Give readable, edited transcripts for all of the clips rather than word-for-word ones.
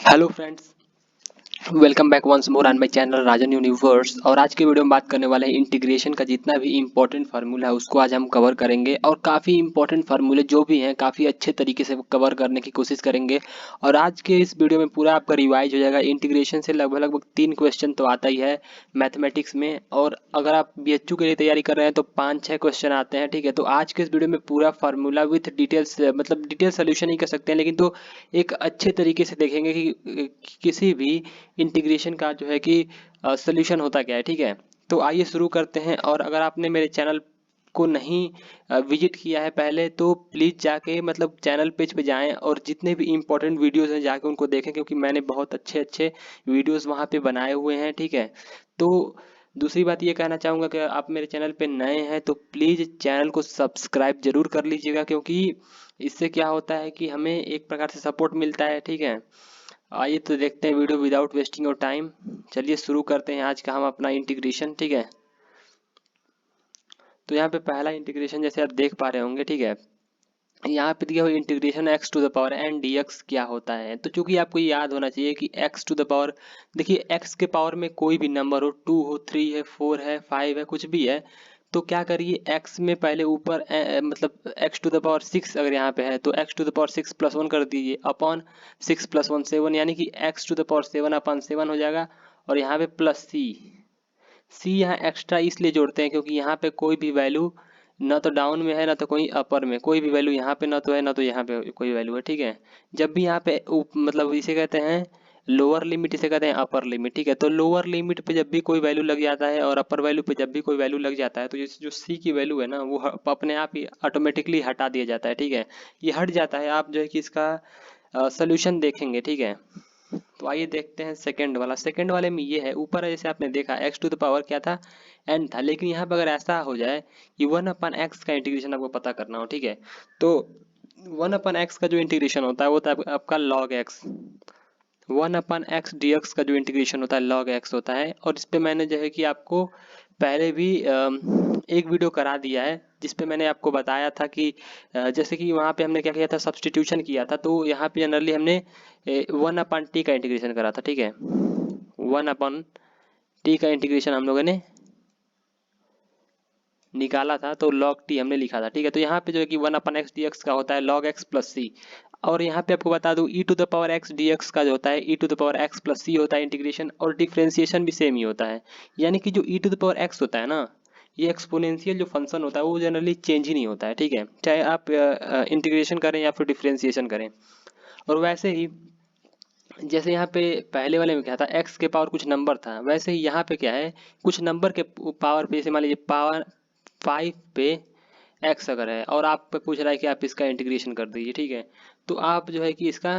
Hello friends, welcome back once more on my channel Rajan Universe. और आज के video में बात करने वाले हैं इंटीग्रेशन का जितना भी इंपॉर्टेंट फार्मूला है उसको आज हम कवर करेंगे। और काफ़ी इंपॉर्टेंट फार्मूले जो भी हैं काफ़ी अच्छे तरीके से कवर करने की कोशिश करेंगे। और आज के इस वीडियो में पूरा आपका रिवाइज हो जाएगा। इंटीग्रेशन से लगभग लगभग 3 क्वेश्चन तो आता ही है मैथमेटिक्स में, और अगर आप BHU के लिए तैयारी कर रहे हैं तो 5-6 क्वेश्चन आते हैं। ठीक है, तो आज के इस वीडियो में पूरा फार्मूला विथ डिटेल्स, मतलब डिटेल सोल्यूशन ही कर सकते हैं, लेकिन तो एक अच्छे तरीके से देखेंगे कि किसी भी इंटीग्रेशन का जो है कि सोल्यूशन होता क्या है। ठीक है, तो आइए शुरू करते हैं। और अगर आपने मेरे चैनल को नहीं विजिट किया है पहले तो प्लीज़ जाके मतलब चैनल पेज पे जाएं और जितने भी इम्पोर्टेंट वीडियोस हैं जाके उनको देखें, क्योंकि मैंने बहुत अच्छे अच्छे वीडियोस वहाँ पे बनाए हुए हैं। ठीक है, तो दूसरी बात ये कहना चाहूँगा कि आप मेरे चैनल पे नए हैं तो प्लीज़ चैनल को सब्सक्राइब जरूर कर लीजिएगा, क्योंकि इससे क्या होता है कि हमें एक प्रकार से सपोर्ट मिलता है। ठीक है, आइए तो देखते हैं video without wasting your time. चलिए शुरू करते हैं आज का हम अपना इंटीग्रेशन। ठीक है, तो यहाँ पे पहला इंटीग्रेशन जैसे आप देख पा रहे होंगे। ठीक है, यहाँ पे दिया हुआ integration x to the power N dx क्या होता है। तो चूंकि आपको ये याद होना चाहिए कि x टू द पावर, देखिए x के पावर में कोई भी नंबर हो, 2 हो, 3 है, 4 है, 5 है, कुछ भी है, तो क्या करिए x में पहले ऊपर मतलब x टू द पावर 6 अगर यहाँ पे है तो x to the power 6 plus 1 कर दीजिए अपॉन 6 प्लस 1 7, यानी कि x to the power 7 upon 7 हो जाएगा। और यहाँ पे प्लस सी यहाँ एक्स्ट्रा इसलिए जोड़ते हैं क्योंकि यहाँ पे कोई भी वैल्यू ना तो डाउन में है ना तो कोई अपर में, कोई भी वैल्यू यहाँ पे ना तो है ना तो यहाँ पे कोई वैल्यू है। ठीक है, जब भी यहाँ पे मतलब इसे कहते हैं लोअर लिमिट, इसे कहते हैं अपर लिमिट। ठीक है, तो लोअर लिमिट पे जब भी कोई वैल्यू लग जाता है और अपर वैल्यू पे जब भी कोई वैल्यू लग जाता है तो ये जो सी की वैल्यू है ना वो अपने आप ही ऑटोमेटिकली हटा दिया जाता है। ठीक है, ये हट जाता है, आप जो है कि इसका सोल्यूशन देखेंगे। ठीक है, तो आइए देखते हैं सेकंड वाला। सेकंड वाले में ये है, ऊपर जैसे आपने देखा x टू द पावर क्या था, n था, लेकिन यहाँ पे अगर ऐसा हो जाए कि 1/x का इंटीग्रेशन आपको पता करना हो। ठीक है, तो 1/x का जो इंटीग्रेशन होता है वो होता है आपका log x। 1/x dx का जो इंटीग्रेशन होता है log x होता है। और इस पे मैंने जो है कि आपको पहले भी एक वीडियो करा दिया है जिसपे मैंने आपको बताया था कि जैसे कि वहाँ पे हमने क्या किया था, सब्सटीट्यूशन किया था। तो यहाँ पे जनरली हमने 1/t का इंटीग्रेशन करा था। ठीक है, 1/t का इंटीग्रेशन हम लोगों ने निकाला था तो log t हमने लिखा था। ठीक है, तो यहाँ पे जो है कि 1/x dx का होता है log x प्लस सी। और यहाँ पे आपको बता दूं e to the power x dx का जो होता है e to the power x plus c होता है इंटीग्रेशन, और डिफ्रेंसिएशन भी सेम ही होता है। यानी कि जो e to the power x होता है ना, ये एक्सपोनेंशियल जो फंक्शन होता है वो जनरली चेंज ही नहीं होता है। ठीक है, चाहे आप इंटीग्रेशन करें या फिर डिफ्रेंसिएशन करें। और वैसे ही जैसे यहाँ पे पहले वाले में क्या था, x के पावर कुछ नंबर था, वैसे ही यहाँ पे क्या है, कुछ नंबर के पावर पे, जैसे मान लीजिए पावर 5 पे x अगर है और आप पे पूछ रहा है कि आप इसका इंटीग्रेशन कर दीजिए। ठीक है, तो आप जो है कि इसका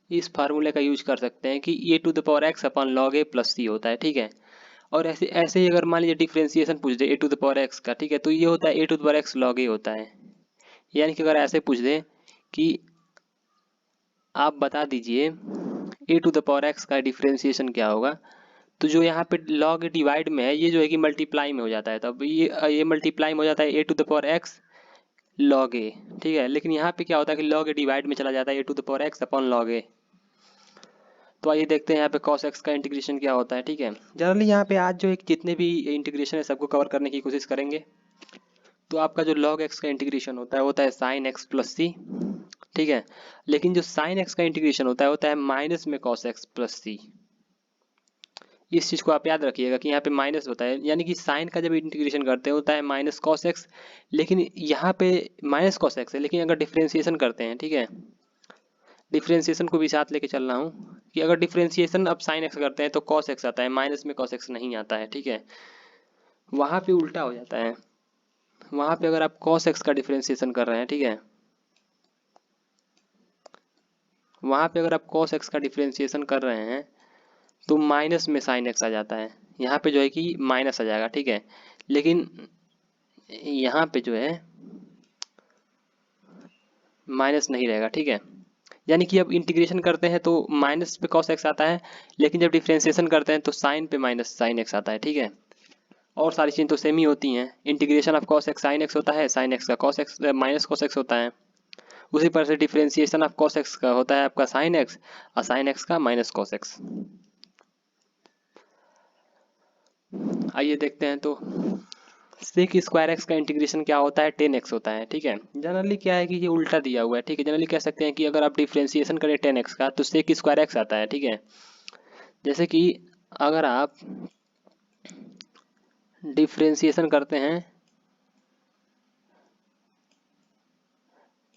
इस फार्मूले का यूज कर सकते हैं कि a to the power x upon log a plus c होता है। ठीक है, और ऐसे ऐसे ही अगर मान लीजिए डिफ्रेंसिएशन पूछ दे a to the power x का, ठीक है, तो ये होता है a to the power x log a होता है। यानी कि अगर ऐसे पूछ दे कि आप बता दीजिए ए टू द पावर x का डिफ्रेंसिएशन क्या होगा, तो जो यहाँ पे लॉग डिवाइड में है ये जो है कि मल्टीप्लाई में हो जाता है, तब ये मल्टीप्लाई में हो जाता है a to the power x log a. ठीक है, लेकिन यहाँ पे क्या होता है कि लॉग ए डिवाइड में चला जाता है a to the power x upon log a. तो आइए देखते हैं यहाँ पे cos x का इंटीग्रेशन क्या होता है। ठीक है, जनरली यहाँ पे आज जो है जितने भी इंटीग्रेशन है सबको कवर करने की कोशिश करेंगे। तो आपका जो log x का इंटीग्रेशन होता है sin x प्लस सी। ठीक है, लेकिन जो sin x का इंटीग्रेशन होता है माइनस में cos x प्लस सी। इस चीज को आप याद रखिएगा कि यहाँ पे माइनस होता है, यानी कि साइन का जब इंटीग्रेशन करते हैं होता है माइनस कॉस एक्स, लेकिन यहाँ पे माइनस कॉस एक्स है, लेकिन अगर डिफ्रेंसिएशन करते हैं, ठीक है, डिफ्रेंसिएशन को भी साथ लेके चल रहा हूँ कि अगर डिफ्रेंसिएशन अब साइन एक्स करते हैं तो कॉस एक्स आता है, माइनस में कॉस एक्स नहीं आता है। ठीक है, वहाँ पे उल्टा हो जाता है। वहाँ पे अगर आप कॉस एक्स का डिफ्रेंसिएशन कर रहे हैं, ठीक है, वहाँ पे अगर आप कॉस एक्स का डिफ्रेंसिएशन कर रहे हैं तो माइनस में साइन एक्स आ जाता है। यहाँ पे जो है कि माइनस आ जाएगा। ठीक है, लेकिन यहाँ पे जो है माइनस नहीं रहेगा। ठीक है, यानी कि अब इंटीग्रेशन करते हैं तो माइनस पे कॉस एक्स आता है, लेकिन जब डिफ्रेंसिएशन करते हैं तो साइन पे माइनस साइन एक्स आता है। ठीक है, और सारी चीज़ें तो सेम ही होती हैं। Integration of cos x sine x होता है, साइन एक्स का cos x minus cos x होता है। उसी पर से डिफरेंशिएशन ऑफ cos x का होता है आपका sin x और sin x का माइनस cos x। आइए देखते हैं तो सेक स्क्वायर एक्स का इंटीग्रेशन क्या होता है, 10x होता है। ठीक है, जनरली क्या है कि ये उल्टा दिया हुआ है। ठीक है, जनरली कह सकते हैं कि अगर आप डिफरेंशिएशन करें 10x का तो सेक स्क्वायर एक्स आता है। ठीक है, जैसे कि अगर आप डिफरेंशिएशन करते हैं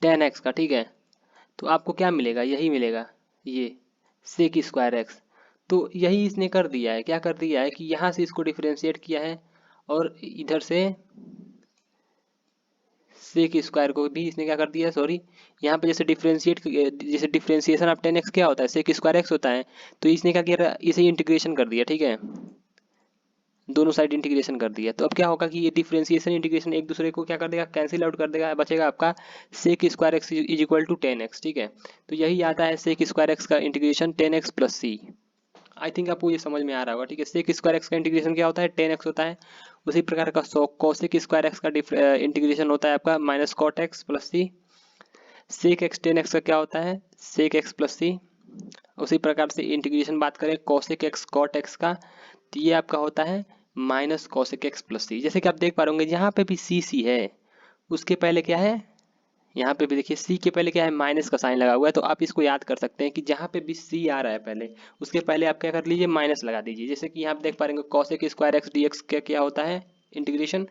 10x का, ठीक है, तो आपको क्या मिलेगा, यही मिलेगा, ये सेक स्क्वायर एक्स। तो यही इसने कर दिया है, क्या कर दिया है कि यहाँ से इसको डिफरेंशिएट किया है और इधर से सेक स्क्वायर को भी इसने क्या कर दिया है, सॉरी, यहाँ पे जैसे डिफरेंशिएशन ऑफ 10x क्या होता है, सेक स्क्वायर एक्स होता है, तो इसने क्या किया, इसे इंटीग्रेशन कर दिया। ठीक है, दोनों साइड इंटीग्रेशन कर दिया। तो अब क्या होगा कि ये डिफरेंशिएशन इंटीग्रेशन एक दूसरे को क्या कर देगा, कैंसिल आउट कर देगा, बचेगा आपका sec square X is equal to 10x। ठीक है, तो यही आता है सेक स्क्वायर एक्स का integration 10x plus C. I think आपको ये समझ में आ रहा होगा। ठीक है, सेक स्क्वायर एक्स का इंटीग्रेशन क्या होता है, 10x होता है। उसी प्रकार का कोसेक स्क्वायर एक्स का इंटीग्रेशन होता है आपका minus cot x plus C. Sec X 10x का क्या होता है, सेक एक्स प्लस सी। उसी प्रकार से इंटीग्रेशन बात करें कोसेक एक्स कॉट एक्स का, तो ये आपका होता है minus cosec x plus c. जैसे कि आप देख पा रहे होंगे यहाँ पे भी सी है, उसके पहले क्या है, यहाँ पे भी देखिए सी के पहले क्या है, माइनस का साइन लगा हुआ है। तो आप इसको याद कर सकते हैं कि जहाँ पे भी सी आ रहा है पहले, उसके पहले आप क्या कर लीजिए, माइनस लगा दीजिए। जैसे कि यहाँ पे देख पा रहे होंगे cosec square x D x क्या होता है इंटीग्रेशन,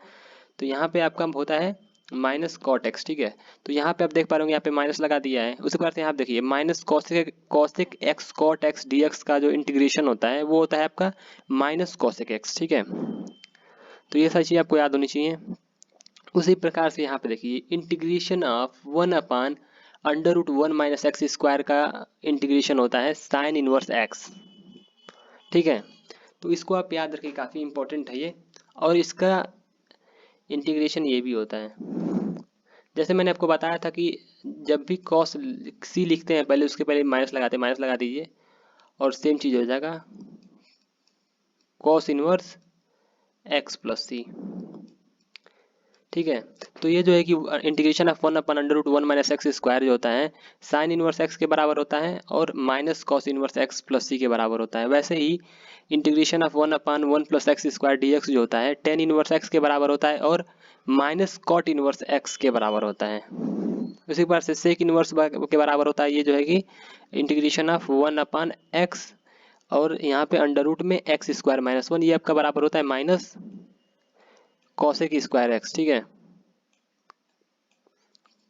तो यहाँ पे आपका होता है माइनस कॉट एक्स। ठीक है, तो यहाँ पे आप देख पा रहे होंगे यहाँ पे माइनस लगा दिया है। उसी प्रकार से यहाँ देखिए minus cosec X cot X D X का जो इंटीग्रेशन होता है वो होता है आपका माइनस कोसेक एक्स। ठीक है, तो ये सारी चीज़ आपको याद होनी चाहिए। उसी प्रकार से यहाँ पे देखिए integration of 1 under root 1 minus x square का इंटीग्रेशन होता है साइन इनवर्स एक्स। ठीक है, तो इसको आप याद रखिए, काफ़ी इंपॉर्टेंट है ये। और इसका इंटीग्रेशन ये भी होता है, जैसे मैंने आपको बताया था कि जब भी कॉस सी लिखते हैं पहले उसके पहले माइनस लगाते हैं, माइनस लगा दीजिए और सेम चीज़ हो जाएगा cos inverse x plus C. ठीक है, तो ये जो है कि integration of 1 under root 1 minus x square जो होता है साइन इनवर्स एक्स के बराबर होता है और minus cos inverse x plus c के बराबर होता है। वैसे ही integration of 1/1 plus x square d x जो होता है टेन इनवर्स एक्स के बराबर होता है और माइनस कॉट इनवर्स एक्स के बराबर होता है। उसी प्रकार से सेक इनवर्स के बराबर होता है ये जो है कि इंटीग्रेशन ऑफ 1/x और यहाँ पे अंडर रूट में एक्स स्क्वायर माइनस 1, ये आपका बराबर होता है माइनस कॉसेक स्क्वायर एक्स। ठीक है,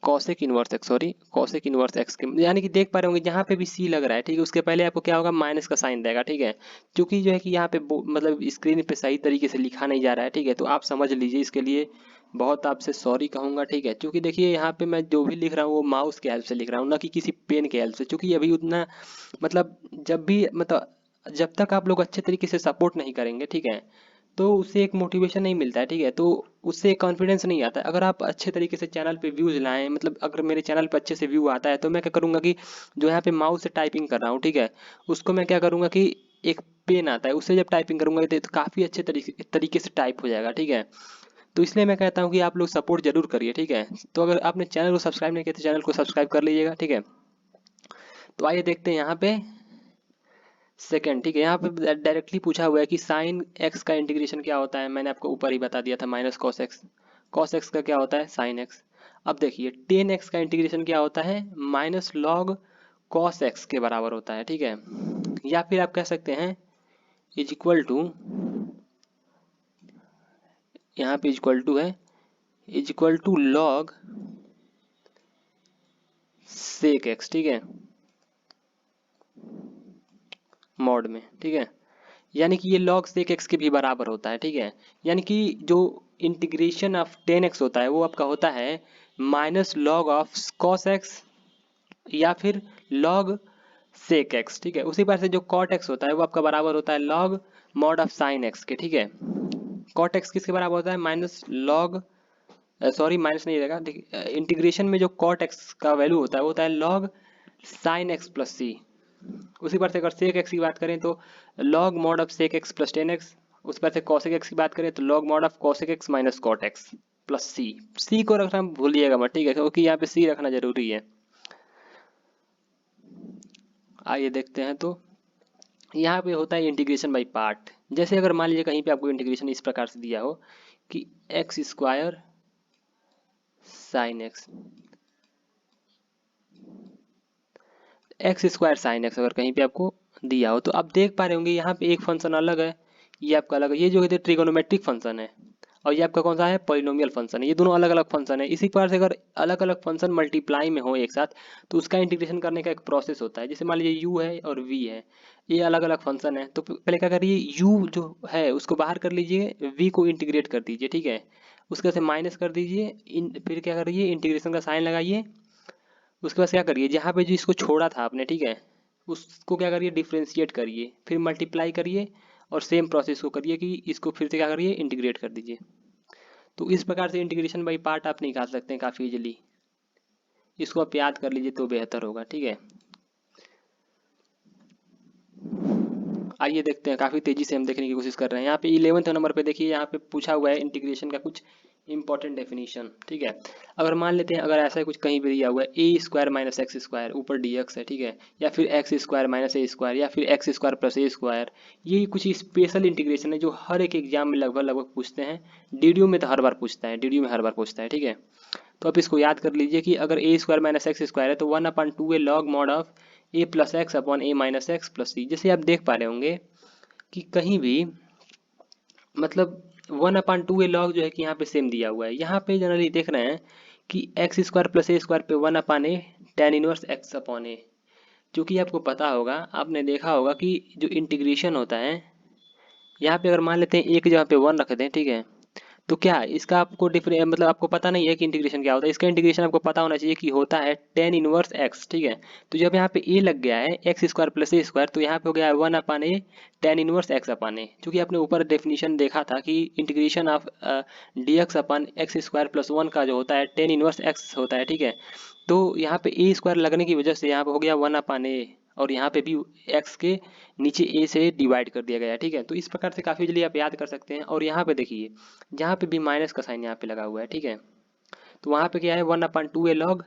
cosec inverse x, sorry cosec inverse x के, यानी कि देख पा रहे होंगे जहाँ पे भी सी लग रहा है, ठीक है, उसके पहले आपको क्या होगा, माइनस का साइन रहेगा। ठीक है, क्योंकि जो है कि यहाँ पे मतलब स्क्रीन पे सही तरीके से लिखा नहीं जा रहा है। ठीक है, तो आप समझ लीजिए, इसके लिए बहुत आपसे सॉरी कहूँगा। ठीक है, क्योंकि देखिए यहाँ पे मैं जो भी लिख रहा हूँ वो माउस के हेल्प से लिख रहा हूँ, ना कि किसी पेन के हेल्प से, क्योंकि अभी उतना मतलब जब तक आप लोग अच्छे तरीके से सपोर्ट नहीं करेंगे, ठीक है, तो उससे एक मोटिवेशन नहीं मिलता है। ठीक है, तो उससे एक कॉन्फिडेंस नहीं आता है। अगर आप अच्छे तरीके से चैनल पे व्यूज लाएं, मतलब अगर मेरे चैनल पे अच्छे से व्यू आता है तो मैं क्या करूंगा कि जो यहाँ पे माउस से टाइपिंग कर रहा हूँ, ठीक है, उसको मैं क्या करूंगा कि एक पेन आता है, उससे जब टाइपिंग करूंगा तो काफ़ी अच्छे तरीके से टाइप हो जाएगा। ठीक है, तो इसलिए मैं कहता हूँ कि आप लोग सपोर्ट जरूर करिए। ठीक है, तो अगर आपने चैनल को सब्सक्राइब नहीं किया तो चैनल को सब्सक्राइब कर लीजिएगा। ठीक है, तो आइए देखते हैं यहाँ पे सेकेंड। ठीक है, यहाँ पे डायरेक्टली पूछा हुआ है कि साइन एक्स का इंटीग्रेशन क्या होता है, मैंने आपको ऊपर ही बता दिया था minus cos x. Cos x का क्या होता है, साइन एक्स। अब देखिए 10x का इंटीग्रेशन क्या होता है, माइनस लॉग कॉस एक्स के बराबर होता है। ठीक है, या फिर आप कह सकते हैं इज इक्वल टू, यहाँ पे इक्वल टू है, is equal to log sec X. ठीक है, मॉड में। ठीक है, यानी कि ये log sec x के भी बराबर होता है। ठीक है, यानी कि जो इंटीग्रेशन ऑफ 10x होता है वो आपका होता है minus log of cos x या फिर log sec x। ठीक है, उसी बार से जो cot x होता है वो आपका बराबर होता है log mod of sin x के। ठीक है, cot x किसके बराबर होता है, माइनस log, सॉरी माइनस नहीं रहेगा, देखिए इंटीग्रेशन में जो cot x का वैल्यू होता है वो होता है log sin x प्लस सी। उसी पर से अगर सेक एक्स की बात करें तो log mod of sec X plus 10x। उस पर से कॉसेक एक्स की बात करें तो log mod of cosec x minus cot x plus C. C को रखना भूलिएगा मत, ठीक है, क्योंकि यहाँ पे सी रखना जरूरी है। आइए देखते हैं। तो यहाँ पे होता है इंटीग्रेशन बाई पार्ट। जैसे अगर मान लीजिए कहीं पे आपको इंटीग्रेशन इस प्रकार से दिया हो कि x square sine x, x square sine x अगर कहीं पे आपको दिया हो, तो आप देख पा रहे होंगे यहाँ पे एक फंक्शन अलग है, ये आपका अलग है। ये जो है ट्रिगोनोमेट्रिक फंक्शन है और ये आपका कौन सा है, पॉलिनोमियल फंक्शन है। ये दोनों अलग अलग फंक्शन है। इसी प्रकार से अगर अलग अलग फंक्शन मल्टीप्लाई में हो एक साथ, तो उसका इंटीग्रेशन करने का एक प्रोसेस होता है। जैसे मान लीजिए u है और v है, ये अलग अलग फंक्शन है। तो पहले क्या करिए, u जो है उसको बाहर कर लीजिए, v को इंटीग्रेट कर दीजिए, ठीक है। उसके से माइनस कर दीजिए, फिर क्या करिए, इंटीग्रेशन का साइन लगाइए। उसके बाद क्या करिए, जहाँ पे जो इसको छोड़ा था आपने, ठीक है, उसको क्या करिए, डिफ्रेंशिएट करिए, फिर मल्टीप्लाई करिए और सेम प्रोसेस को करिए कि इसको फिर से क्या करिए, इंटीग्रेट कर दीजिए। तो इस प्रकार से इंटीग्रेशन बाई पार्ट आप निकाल सकते हैं काफ़ी इजीली। इसको आप याद कर लीजिए तो बेहतर होगा, ठीक है। आइए देखते हैं, काफ़ी तेजी से हम देखने की कोशिश कर रहे हैं। यहाँ पे 11वें नंबर पे देखिए, यहाँ पे पूछा हुआ है इंटीग्रेशन का कुछ इंपॉर्टेंट डेफिनेशन, ठीक है। अगर मान लेते हैं, अगर ऐसा कुछ कहीं भी दिया हुआ है ए स्क्वायर माइनस एक्स स्क्वायर, ऊपर डी एक्स है, ठीक है, या फिर x square minus a square, या फिर x square plus a square, ये कुछ स्पेशल इंटीग्रेशन है जो हर एक एग्जाम में लगभग लगभग पूछते हैं। डीडीयू में तो हर बार पूछता है, डीडीयू में हर बार पूछता है, ठीक है। तो आप इसको याद कर लीजिए कि अगर a square minus x square है तो 1/2 a log mod of a plus x upon a minus x plus c. जैसे आप देख पा रहे होंगे कि कहीं भी मतलब 1/2 ए लॉग जो है कि यहाँ पे सेम दिया हुआ है। यहाँ पे जनरली देख रहे हैं कि x square plus a square पे 1/a tan inverse x upon a. जो कि आपको पता होगा, आपने देखा होगा कि जो इंटीग्रेशन होता है, यहाँ पे अगर मान लेते हैं एक जगह पे 1 रख दें, ठीक है, तो क्या इसका आपको डिफरेंस मतलब आपको पता नहीं है कि इंटीग्रेशन क्या होता है। इसका इंटीग्रेशन आपको पता होना चाहिए कि होता है tan इनवर्स x, ठीक है। तो जब यहाँ पे a लग गया है x square plus a square, तो यहाँ पे हो गया है 1/a tan इनवर्स x अपन ए। क्योंकि आपने ऊपर डेफिनेशन देखा था कि integration of dx upon x square plus 1 का जो होता है tan इनवर्स x होता है, ठीक है। तो यहाँ पे ए स्क्वायर लगने की वजह से यहाँ पे हो गया 1/a, और यहाँ पे भी x के नीचे a से डिवाइड कर दिया गया है, ठीक है। तो इस प्रकार से काफ़ी जल्दी आप याद कर सकते हैं। और यहाँ पे देखिए, जहाँ पे भी माइनस का साइन यहाँ पे लगा हुआ है, ठीक है, तो वहाँ पे क्या है, 1/2 a log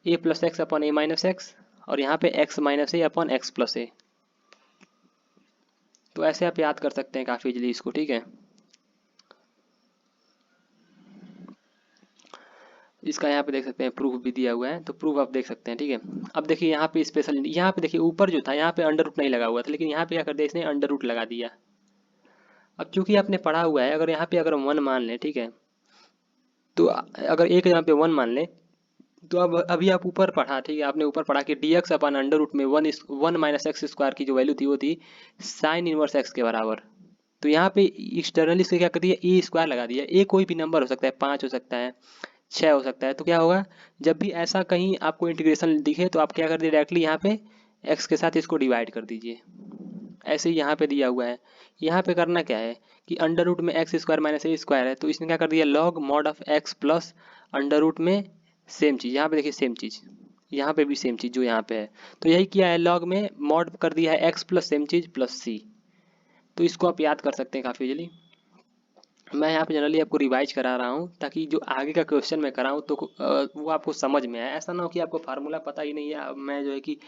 a plus x upon a minus x, और यहाँ पे एक्स माइनस ए अपॉन एक्स प्लस ए। तो ऐसे आप याद कर सकते हैं काफ़ी जल्दी इसको, ठीक है। इसका यहाँ पे देख सकते हैं प्रूफ भी दिया हुआ है, तो प्रूफ आप देख सकते हैं, ठीक है। अब देखिए यहाँ पे स्पेशल, यहाँ पे देखिए ऊपर जो था यहाँ पे अंडर रूट नहीं लगा हुआ था, लेकिन यहाँ पे क्या कर दिया इसने, अंडर रूट लगा दिया। अब क्योंकि आपने पढ़ा हुआ है, अगर यहाँ पे अगर हम 1 मान लें, ठीक है, तो अगर एक यहाँ पे 1 मान लें, तो अब अभी आप ऊपर पढ़ा, ठीक है, आपने ऊपर पढ़ा कि D x upon under root में 1 माइनस एक्स स्क्वायर की जो वैल्यू थी वो थी साइन इनवर्स एक्स के बराबर। तो यहाँ पे एक्सटर्नली से क्या कर दिया, ए स्क्वायर लगा दिया। ए कोई भी नंबर हो सकता है, 5 हो सकता है, 6 हो सकता है। तो क्या होगा, जब भी ऐसा कहीं आपको इंटीग्रेशन दिखे तो आप क्या कर दिए, डायरेक्टली यहाँ पे एक्स के साथ इसको डिवाइड कर दीजिए। ऐसे ही यहाँ पे दिया हुआ है। यहाँ पे करना क्या है कि अंडर रूट में x square minus a square है, तो इसने क्या कर दिया, log mod of x plus under root में सेम चीज़, यहाँ पे देखिए सेम चीज़, यहाँ पे भी सेम चीज़ जो यहाँ पे है। तो यही किया है, लॉग में मॉड कर दिया है एक्स प्लस सेम चीज़ प्लस सी। तो इसको आप याद कर सकते हैं काफ़ी जल्दी। मैं यहाँ पे जनरली आपको रिवाइज करा रहा हूँ ताकि जो आगे का क्वेश्चन मैं कराऊँ तो वो आपको समझ में आए। ऐसा ना हो कि आपको फार्मूला पता ही नहीं है, मैं जो है कि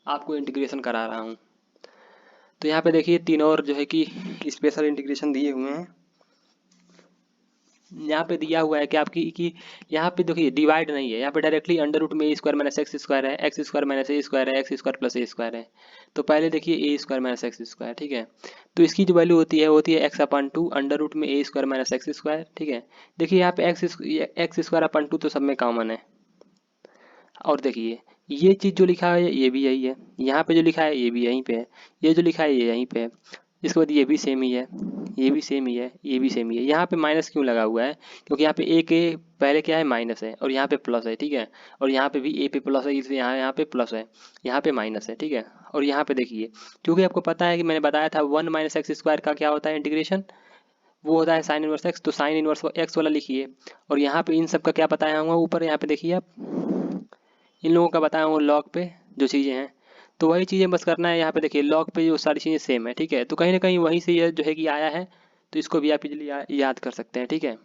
आपको इंटीग्रेशन करा रहा हूँ। तो यहाँ पे देखिए तीन और जो है कि स्पेशल इंटीग्रेशन दिए हुए हैं। यहाँ पे दिया हुआ है कि आपकी कि यहाँ पे देखिए डिवाइड नहीं है, यहाँ पे डायरेक्टली अंडर रूट में ए स्क्वायर माइनस एक्स स्क्वायर है, x square minus a square है, x square plus a square है। तो पहले देखिए ए स्क्वायर माइनस एक्स स्क्वायर, ठीक है। तो इसकी जो वैल्यू होती है x/2 अंडर रूट में ए स्क्वायर माइनस एक्स स्क्वायर, ठीक है। देखिए यहाँ पे एक्स स्क्वायर अपन 2 तो सब में कॉमन है। और देखिए ये चीज़ जो लिखा है ये भी यही है, यहाँ पे जो लिखा है ये भी यहीं पे है, ये जो लिखा है ये यहीं पे है। इसके बाद ये भी सेम ही है, ये भी सेम ही है, ये भी सेम ही है। यहाँ पे माइनस क्यों लगा हुआ है, क्योंकि यहाँ पे ए के पहले क्या है, माइनस है, और यहाँ पे प्लस है, ठीक है। और यहाँ पे भी ए पे प्लस है, इसलिए यहाँ पे प्लस है, यहाँ पे माइनस है, ठीक है। और यहाँ पे देखिए, क्योंकि आपको पता है कि मैंने बताया था 1 माइनस एक्स स्क्वायर का क्या होता है इंटीग्रेशन, वो होता है साइन इनवर्स एक्स। तो साइन इनवर्स एक्स वाला लिखिए। और यहाँ पे इन सब का क्या बताया हुआ ऊपर, यहाँ पे देखिए आप, इन लोगों का बताया हूँ लॉग पे जो चीज़ें हैं, तो वही चीज़ें बस करना है। यहाँ पे देखिए लॉग पे जो सारी चीज़ें सेम है, ठीक है। तो कहीं ना कहीं वहीं से यह जो है कि आया है, तो इसको भी आप इजीली याद कर सकते हैं, ठीक है।